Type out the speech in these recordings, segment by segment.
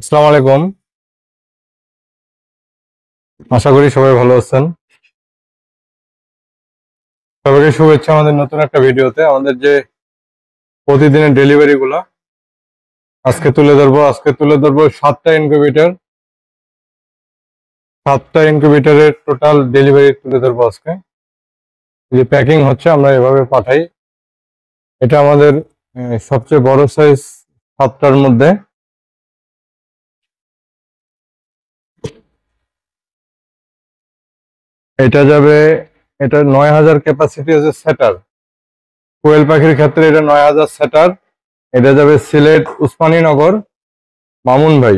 আসসালামু আলাইকুম। আশা করি সবাই ভালো আছেন। সবাইকে শুভেচ্ছা আমাদের নতুন একটা ভিডিওতে। আমাদের যে প্রতিদিনের ডেলিভারি গুলো আজকে তুলে ধরবো 7টা ইনকিউবেটরের টোটাল ডেলিভারি তুলে ধরবো আজকে। যে প্যাকিং হচ্ছে আমরা এভাবে পাঠাই। এটা আমাদের সবচেয়ে বড় সাইজ 7টার মধ্যে। এটা যাবে, এটা 9,000 ক্যাপাসিটি আছে সেটার। কোয়েল পাখির ক্ষেত্রে এটা 9,000 সেটার। এটা যাবে সিলেট উসমানীনগর মামুন ভাই।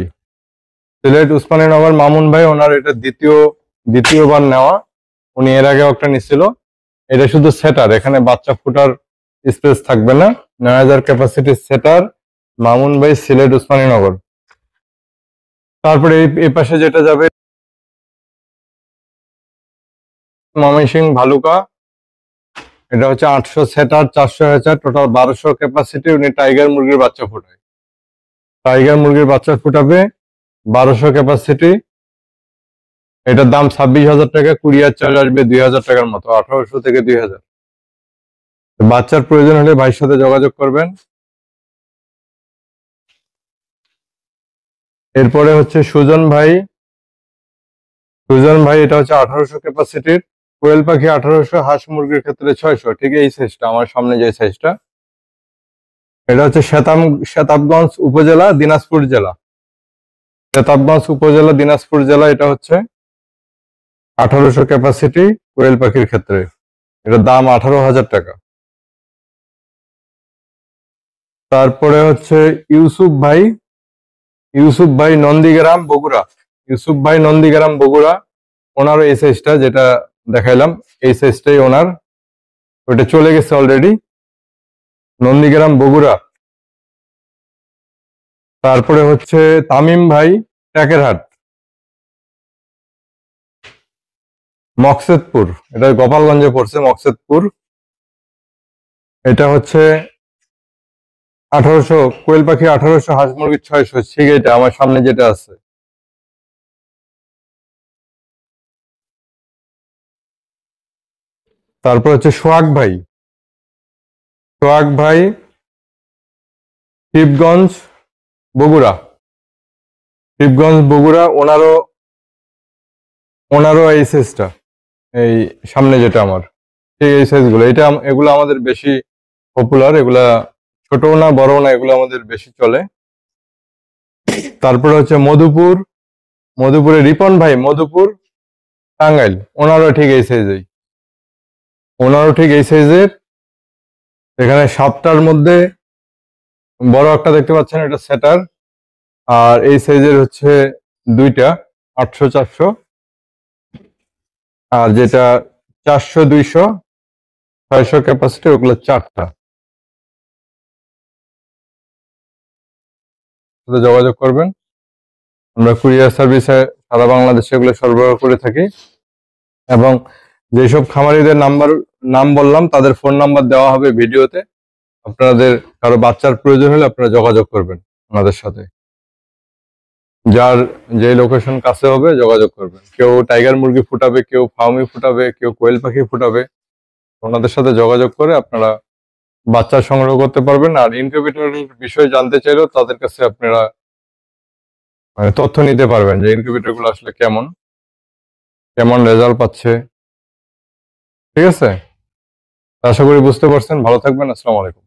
সিলেট উসমানীনগর মামুন ভাই, ওনার এটা দ্বিতীয়বার নেওয়া। উনি এর আগে একটা নিছিল। এটা শুধু সেটার, এখানে বাচ্চা ফুটার স্পেস থাকবে না। 9,000 ক্যাপাসিটি সেটার, মামুন ভাই, সিলেট উসমানীনগর। তারপরে এই পাশে যেটা যাবে ময়মনসিংহ ভালুকা। এটা হচ্ছে 800 সেটার, 400 হ্যাচার, টোটাল 1200 ক্যাপাসিটি। উনি টাইগার মুরগির বাচ্চা ফুটায়। টাইগার মুরগির বাচ্চা ফুটাবে, 1200 ক্যাপাসিটি। এটার দাম 26,000 টাকা। কুরিয়ার চার্জ আসবে 2,000 টাকার মতো, 1,800 থেকে 2,000। বাচ্চার প্রয়োজন হলে ভাইয়ের সাথে যোগাযোগ করবেন। এরপরে হচ্ছে সুজন ভাই, এটা হচ্ছে 1,800 ক্যাপাসিটির। কোয়েল পাখি 1,800, হাঁস মুরগির ক্ষেত্রে 600। ঠিক এই সাইজটা, আমার সামনে যে সাইজটা, এটা হচ্ছে শেতাবগঞ্জ উপজেলা, দিনাজপুর জেলা। শেতাবগঞ্জ উপজেলা, দিনাজপুর জেলা। এটা হচ্ছে 1,800 ক্যাপাসিটি কোয়েল পাখির ক্ষেত্রে। এটার দাম 18,000 টাকা। তারপরে হচ্ছে ইউসুফ ভাই নন্দীগ্রাম বগুড়া। ওনারও এই সাইজটা যেটা দেখাইলাম, এই সাইজটাই ওনার। ওটা চলে গেছে অলরেডি, নন্দীগ্রাম বগুড়া। তারপরে হচ্ছে তামিম ভাই, ট্যাকেরহাট, মকসেদপুর। এটা গোপালগঞ্জে পড়ছে, মকসেদপুর। এটা হচ্ছে 1,800 কোয়েল পাখি, 1,800 হাঁস মুরগি 600। ঠিক এটা আমার সামনে যেটা আছে। তারপর হচ্ছে সোহাগ ভাই শিবগঞ্জ বগুড়া। ওনারও এই সাইজটা, এই সামনে যেটা আমার, ঠিক এই সাইজগুলো। এগুলো আমাদের বেশি পপুলার। এগুলা ছোটও না বড়ও না, এগুলো আমাদের বেশি চলে। তারপরে হচ্ছে মধুপুরে রিপন ভাই, মধুপুর টাঙ্গাইল। ওনারও ঠিক এই সাইজের। এখানে 7টার মধ্যে বড় একটা দেখতে পাচ্ছেন, এটা সেটার। আর এই সাইজের হচ্ছে 2টা, 800 400। আর যেটা 400 200 600 ক্যাপাসিটি, ওগুলো 4টা। সাথে যোগাযোগ করবেন। আমরা কুরিয়ার সার্ভিসে সারা বাংলাদেশে এগুলো সরবরাহ করে থাকি। এবং যেসব খামারিদের নাম বললাম, তাদের ফোন নাম্বার দেওয়া হবে ভিডিওতে। আপনাদের কারো বাচ্চার প্রয়োজন হলে আপনারা যোগাযোগ করবেন ওনাদের সাথে। যার যে লোকেশন কাছে হবে যোগাযোগ করবেন। কেউ টাইগার মুরগি ফুটাবে, কেউ ফার্মি ফুটাবে, কেউ কোয়েল পাখি ফুটাবে। ওনাদের সাথে যোগাযোগ করে আপনারা বাচ্চা সংগ্রহ করতে পারবেন। আর ইনকিউবেটরের বিষয়ে জানতে চাইলেও তাদের কাছে আপনারা তথ্য নিতে পারবেন, যে ইনকিউবেটর গুলো আসলে কেমন কেমন রেজাল্ট পাচ্ছে। ঠিক আছে, আশা করি বুঝতে পারছেন। ভালো থাকবেন। আসসালামু আলাইকুম।